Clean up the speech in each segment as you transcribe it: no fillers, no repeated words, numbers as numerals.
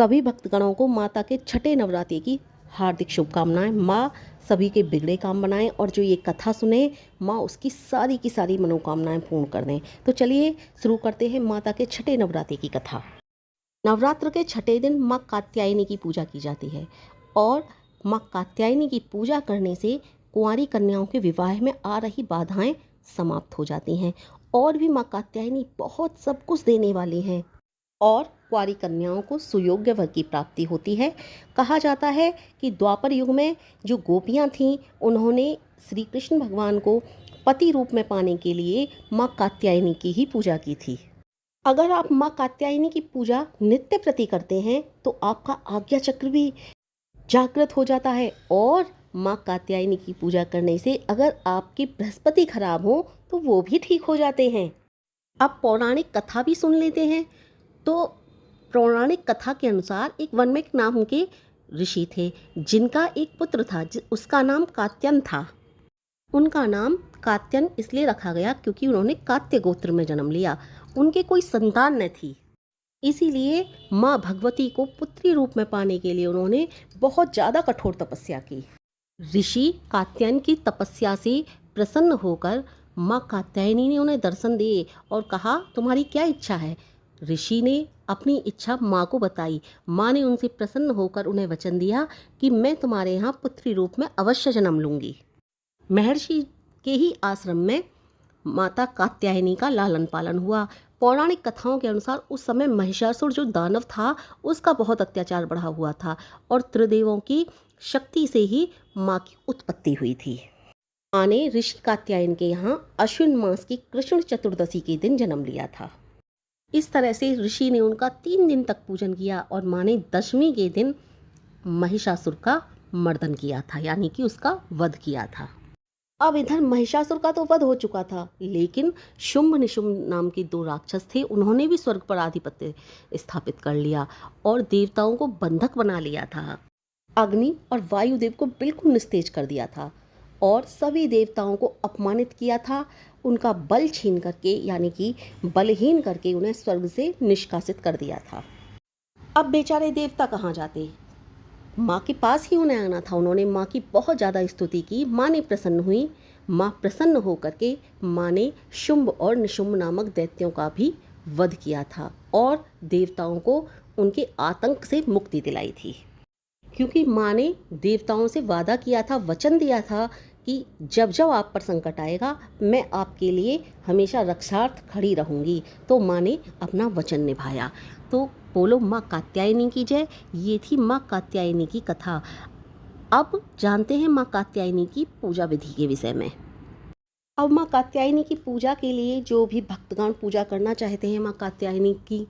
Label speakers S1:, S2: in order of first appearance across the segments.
S1: सभी भक्तगणों को माता के छठे नवरात्रि की हार्दिक शुभकामनाएं। माँ सभी के बिगड़े काम बनाएं और जो ये कथा सुने माँ उसकी सारी की सारी मनोकामनाएं पूर्ण कर दें। तो चलिए शुरू करते हैं माता के छठे नवरात्रि की कथा। नवरात्र के छठे दिन माँ कात्यायनी की पूजा की जाती है और माँ कात्यायनी की पूजा करने से कुंवारी कन्याओं के विवाह में आ रही बाधाएं समाप्त हो जाती हैं और भी माँ कात्यायनी बहुत सब कुछ देने वाली हैं और कुंवारी कन्याओं को सुयोग्य वर की प्राप्ति होती है। कहा जाता है कि द्वापर युग में जो गोपियां थीं उन्होंने श्री कृष्ण भगवान को पति रूप में पाने के लिए माँ कात्यायनी की ही पूजा की थी। अगर आप माँ कात्यायनी की पूजा नित्य प्रति करते हैं तो आपका आज्ञा चक्र भी जागृत हो जाता है और माँ कात्यायनी की पूजा करने से अगर आपकी बृहस्पति खराब हो तो वो भी ठीक हो जाते हैं। अब पौराणिक कथा भी सुन लेते हैं। तो पौराणिक कथा के अनुसार एक वनमेक नाम के ऋषि थे जिनका एक पुत्र था, उसका नाम कात्यन था। उनका नाम कात्यन इसलिए रखा गया क्योंकि उन्होंने कात्य गोत्र में जन्म लिया। उनके कोई संतान न थी, इसीलिए माँ भगवती को पुत्री रूप में पाने के लिए उन्होंने बहुत ज़्यादा कठोर तपस्या की। ऋषि कात्यायन की तपस्या से प्रसन्न होकर माँ कात्यायनी ने उन्हें दर्शन दिए और कहा, तुम्हारी क्या इच्छा है? ऋषि ने अपनी इच्छा माँ को बताई। माँ ने उनसे प्रसन्न होकर उन्हें वचन दिया कि मैं तुम्हारे यहाँ पुत्री रूप में अवश्य जन्म लूँगी। महर्षि के ही आश्रम में माता कात्यायनी का लालन पालन हुआ। पौराणिक कथाओं के अनुसार उस समय महिषासुर जो दानव था उसका बहुत अत्याचार बढ़ा हुआ था और त्रिदेवों की शक्ति से ही माँ की उत्पत्ति हुई थी। माँ ने ऋषि कात्यायन के यहाँ अश्विन मास की कृष्ण चतुर्दशी के दिन जन्म लिया था। इस तरह से ऋषि ने उनका 3 दिन तक पूजन किया और माँ ने दशमी के दिन महिषासुर का मर्दन किया था, यानी कि उसका वध किया था। अब इधर महिषासुर का तो वध हो चुका था, लेकिन शुंभ निशुंभ नाम के 2 राक्षस थे। उन्होंने भी स्वर्ग पर आधिपत्य स्थापित कर लिया और देवताओं को बंधक बना लिया था। अग्नि और वायुदेव को बिल्कुल निस्तेज कर दिया था और सभी देवताओं को अपमानित किया था। उनका बल छीन करके, यानी कि बलहीन करके उन्हें स्वर्ग से निष्कासित कर दिया था। अब बेचारे देवता कहाँ जाते? माँ के पास ही उन्हें आना था। उन्होंने माँ की बहुत ज़्यादा स्तुति की। माँ ने प्रसन्न हुई। माँ प्रसन्न होकर के माँ ने शुंभ और निशुंभ नामक दैत्यों का भी वध किया था और देवताओं को उनके आतंक से मुक्ति दिलाई थी, क्योंकि माँ ने देवताओं से वादा किया था, वचन दिया था कि जब जब आप पर संकट आएगा मैं आपके लिए हमेशा रक्षार्थ खड़ी रहूँगी। तो माँ ने अपना वचन निभाया। तो बोलो माँ कात्यायनी की जय। ये थी माँ कात्यायनी की कथा। अब जानते हैं माँ कात्यायनी की पूजा विधि के विषय में। अब माँ कात्यायनी की पूजा के लिए जो भी भक्तगण पूजा करना चाहते हैं, माँ कात्यायनी की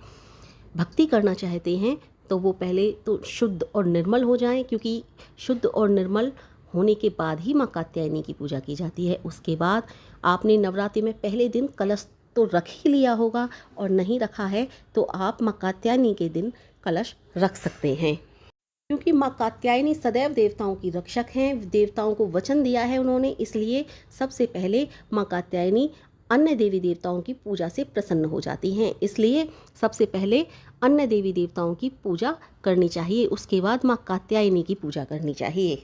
S1: भक्ति करना चाहते हैं, तो वो पहले तो शुद्ध और निर्मल हो जाएं, क्योंकि शुद्ध और निर्मल होने के बाद ही माँ कात्यायनी की पूजा की जाती है। उसके बाद आपने नवरात्रि में पहले दिन कलश तो रख ही लिया होगा और नहीं रखा है तो आप माँ कात्यायनी के दिन कलश रख सकते हैं, क्योंकि माँ कात्यायनी सदैव देवताओं की रक्षक हैं। देवताओं को वचन दिया है उन्होंने, इसलिए सबसे पहले माँ कात्यायनी अन्य देवी देवताओं की पूजा से प्रसन्न हो जाती हैं। इसलिए सबसे पहले अन्य देवी देवताओं की पूजा करनी चाहिए, उसके बाद माँ कात्यायनी की पूजा करनी चाहिए।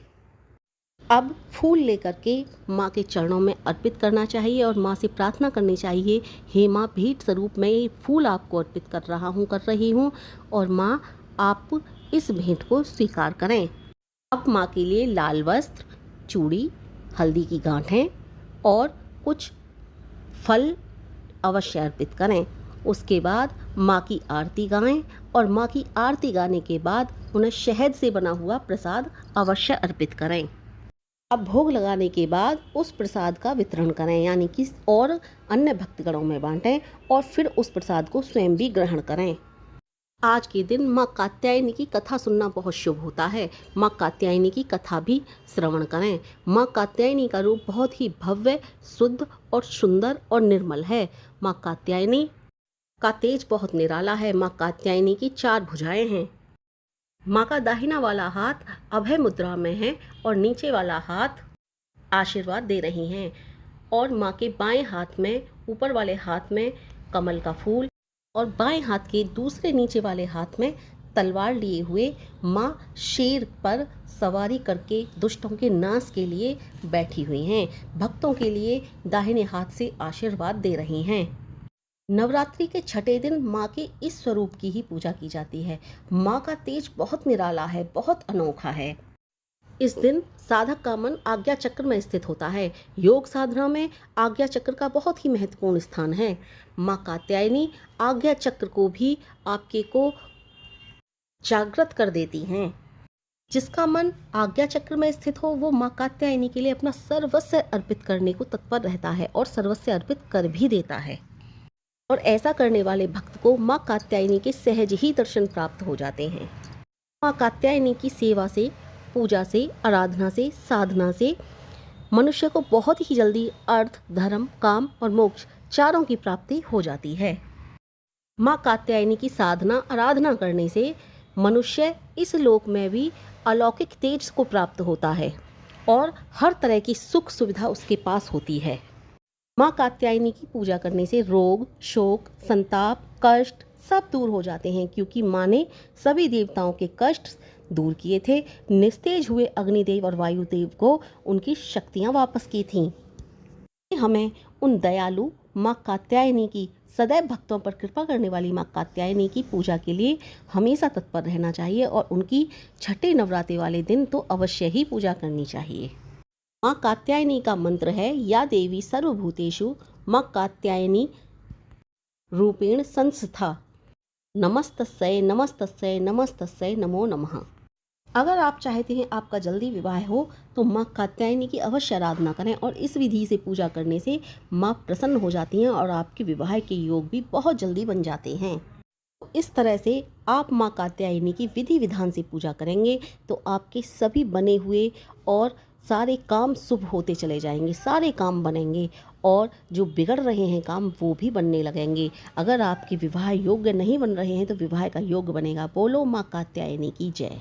S1: अब फूल लेकर के माँ के चरणों में अर्पित करना चाहिए और माँ से प्रार्थना करनी चाहिए, हे माँ, भेंट स्वरूप मैं ये फूल आपको अर्पित कर रही हूँ और माँ आप इस भेंट को स्वीकार करें। अब माँ के लिए लाल वस्त्र, चूड़ी, हल्दी की गांठें और कुछ फल अवश्य अर्पित करें। उसके बाद माँ की आरती गाएं और माँ की आरती गाने के बाद उन्हें शहद से बना हुआ प्रसाद अवश्य अर्पित करें। अब भोग लगाने के बाद उस प्रसाद का वितरण करें, यानी कि और अन्य भक्तगणों में बांटें और फिर उस प्रसाद को स्वयं भी ग्रहण करें। आज के दिन माँ कात्यायनी की कथा सुनना बहुत शुभ होता है। माँ कात्यायनी की कथा भी श्रवण करें। माँ कात्यायनी का रूप बहुत ही भव्य, शुद्ध और सुंदर और निर्मल है। माँ कात्यायनी का तेज बहुत निराला है। माँ कात्यायनी की 4 भुजाएं हैं। माँ का दाहिना वाला हाथ अभय मुद्रा में है और नीचे वाला हाथ आशीर्वाद दे रही हैं और माँ के बाएं हाथ में, ऊपर वाले हाथ में कमल का फूल और बाएं हाथ के दूसरे नीचे वाले हाथ में तलवार लिए हुए माँ शेर पर सवारी करके दुष्टों के नाश के लिए बैठी हुई हैं। भक्तों के लिए दाहिने हाथ से आशीर्वाद दे रही हैं। नवरात्रि के छठे दिन माँ के इस स्वरूप की ही पूजा की जाती है। माँ का तेज बहुत निराला है, बहुत अनोखा है। इस दिन साधक का मन आज्ञा चक्र में स्थित होता है। योग साधना में आज्ञा चक्र का बहुत ही महत्वपूर्ण स्थान है। माँ कात्यायनी आज्ञा चक्र को भी आपके को जागृत कर देती हैं। जिसका मन आज्ञा चक्र में स्थित हो वो माँ कात्यायनी के लिए अपना सर्वस्व अर्पित करने को तत्पर रहता है और सर्वस्व अर्पित कर भी देता है। और ऐसा करने वाले भक्त को माँ कात्यायनी के सहज ही दर्शन प्राप्त हो जाते हैं। माँ कात्यायनी की सेवा से, पूजा से, आराधना से, साधना से मनुष्य को बहुत ही जल्दी अर्थ, धर्म, काम और मोक्ष चारों की प्राप्ति हो जाती है। माँ कात्यायनी की साधना, आराधना करने से मनुष्य इस लोक में भी अलौकिक तेज को प्राप्त होता है और हर तरह की सुख सुविधा उसके पास होती है। माँ कात्यायनी की पूजा करने से रोग, शोक, संताप, कष्ट सब दूर हो जाते हैं, क्योंकि माँ ने सभी देवताओं के कष्ट दूर किए थे। निस्तेज हुए अग्निदेव और वायुदेव को उनकी शक्तियाँ वापस की थीं। हमें उन दयालु माँ कात्यायनी की, सदैव भक्तों पर कृपा करने वाली माँ कात्यायनी की पूजा के लिए हमेशा तत्पर रहना चाहिए और उनकी छठे नवरात्रि वाले दिन तो अवश्य ही पूजा करनी चाहिए। माँ कात्यायनी का मंत्र है, या देवी सर्वभूतेषु माँ कात्यायनी रूपेण संस्था, नमस्तस्यै नमस्तस्यै नमस्तस्यै नमो नमः। अगर आप चाहते हैं आपका जल्दी विवाह हो तो माँ कात्यायनी की अवश्य आराधना करें और इस विधि से पूजा करने से माँ प्रसन्न हो जाती हैं और आपके विवाह के योग भी बहुत जल्दी बन जाते हैं। इस तरह से आप माँ कात्यायनी की विधि विधान से पूजा करेंगे तो आपके सभी बने हुए और सारे काम शुभ होते चले जाएंगे, सारे काम बनेंगे और जो बिगड़ रहे हैं काम वो भी बनने लगेंगे। अगर आपके विवाह योग्य नहीं बन रहे हैं तो विवाह का योग बनेगा। बोलो माँ कात्यायनी की जय।